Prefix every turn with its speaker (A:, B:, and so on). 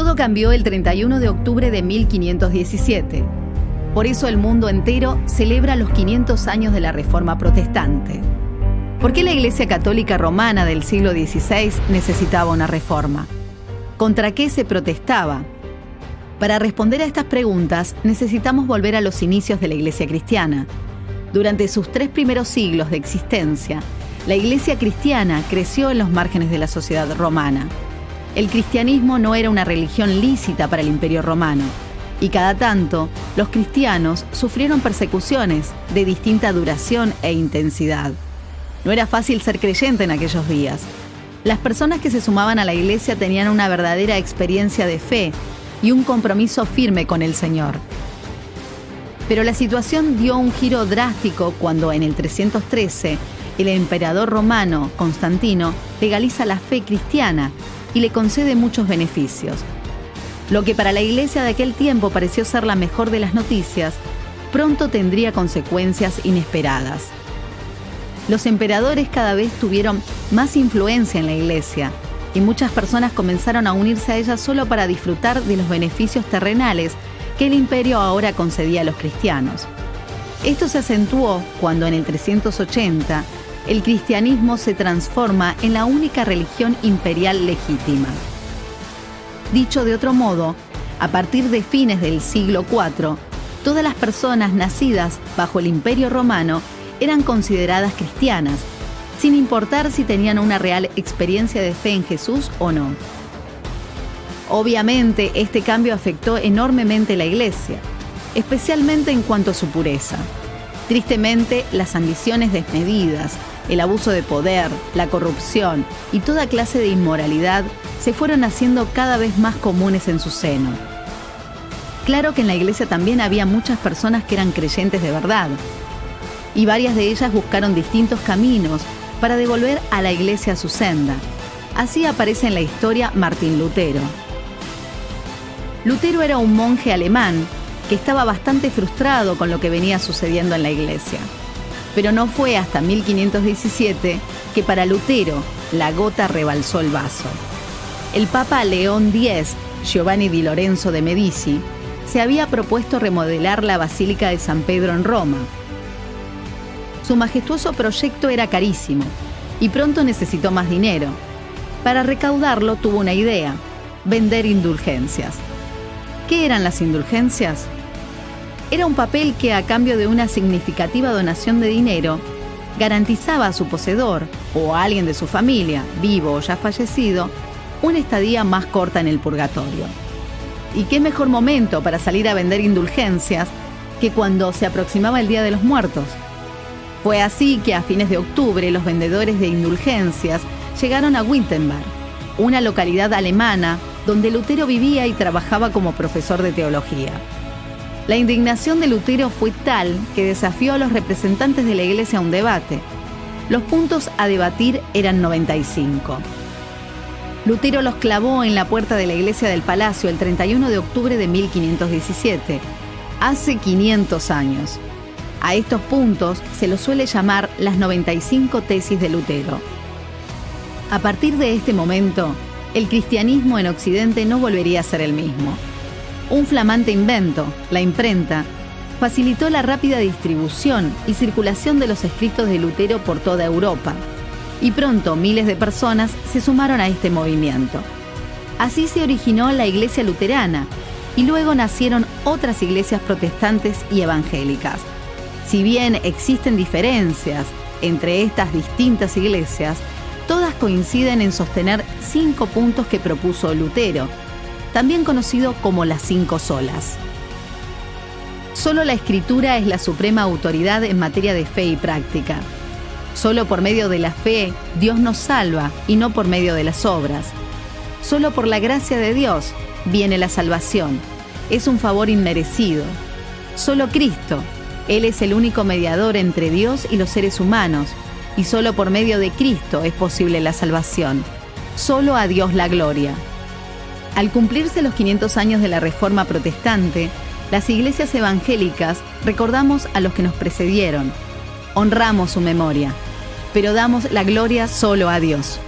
A: Todo cambió el 31 de octubre de 1517. Por eso el mundo entero celebra los 500 años de la Reforma Protestante. ¿Por qué la Iglesia Católica Romana del siglo XVI necesitaba una reforma? ¿Contra qué se protestaba? Para responder a estas preguntas, necesitamos volver a los inicios de la Iglesia cristiana. Durante sus 3 primeros siglos de existencia, la Iglesia cristiana creció en los márgenes de la sociedad romana. El cristianismo no era una religión lícita para el Imperio Romano, y cada tanto los cristianos sufrieron persecuciones de distinta duración e intensidad. No era fácil ser creyente en aquellos días. Las personas que se sumaban a la Iglesia tenían una verdadera experiencia de fe y un compromiso firme con el Señor. Pero la situación dio un giro drástico cuando en el 313 el emperador romano Constantino legaliza la fe cristiana y le concede muchos beneficios. Lo que para la Iglesia de aquel tiempo pareció ser la mejor de las noticias, pronto tendría consecuencias inesperadas. Los emperadores cada vez tuvieron más influencia en la Iglesia y muchas personas comenzaron a unirse a ella solo para disfrutar de los beneficios terrenales que el imperio ahora concedía a los cristianos. Esto se acentuó cuando en el 380 el cristianismo se transforma en la única religión imperial legítima. Dicho de otro modo, a partir de fines del siglo IV, todas las personas nacidas bajo el Imperio Romano eran consideradas cristianas, sin importar si tenían una real experiencia de fe en Jesús o no. Obviamente, este cambio afectó enormemente la Iglesia, especialmente en cuanto a su pureza. Tristemente, las ambiciones desmedidas, el abuso de poder, la corrupción y toda clase de inmoralidad se fueron haciendo cada vez más comunes en su seno. Claro que en la Iglesia también había muchas personas que eran creyentes de verdad, y varias de ellas buscaron distintos caminos para devolver a la Iglesia a su senda. Así aparece en la historia Martín Lutero. Lutero era un monje alemán que estaba bastante frustrado con lo que venía sucediendo en la Iglesia. Pero no fue hasta 1517 que para Lutero la gota rebalsó el vaso. El Papa León X, Giovanni di Lorenzo de Medici, se había propuesto remodelar la Basílica de San Pedro en Roma. Su majestuoso proyecto era carísimo y pronto necesitó más dinero. Para recaudarlo tuvo una idea: vender indulgencias. ¿Qué eran las indulgencias? Era un papel que, a cambio de una significativa donación de dinero, garantizaba a su poseedor o a alguien de su familia, vivo o ya fallecido, una estadía más corta en el purgatorio. ¿Y qué mejor momento para salir a vender indulgencias que cuando se aproximaba el Día de los Muertos? Fue así que a fines de octubre los vendedores de indulgencias llegaron a Wittenberg, una localidad alemana donde Lutero vivía y trabajaba como profesor de teología. La indignación de Lutero fue tal que desafió a los representantes de la Iglesia a un debate. Los puntos a debatir eran 95. Lutero los clavó en la puerta de la Iglesia del Palacio el 31 de octubre de 1517, hace 500 años. A estos puntos se los suele llamar las 95 tesis de Lutero. A partir de este momento, el cristianismo en Occidente no volvería a ser el mismo. Un flamante invento, la imprenta, facilitó la rápida distribución y circulación de los escritos de Lutero por toda Europa, y pronto miles de personas se sumaron a este movimiento. Así se originó la Iglesia Luterana, y luego nacieron otras iglesias protestantes y evangélicas. Si bien existen diferencias entre estas distintas iglesias, todas coinciden en sostener 5 puntos que propuso Lutero, también conocido como las 5 solas. Solo la Escritura es la suprema autoridad en materia de fe y práctica. Solo por medio de la fe Dios nos salva y no por medio de las obras. Solo por la gracia de Dios viene la salvación. Es un favor inmerecido. Solo Cristo, Él es el único mediador entre Dios y los seres humanos, y solo por medio de Cristo es posible la salvación. Solo a Dios la gloria. Al cumplirse los 500 años de la Reforma Protestante, las iglesias evangélicas recordamos a los que nos precedieron, honramos su memoria, pero damos la gloria solo a Dios.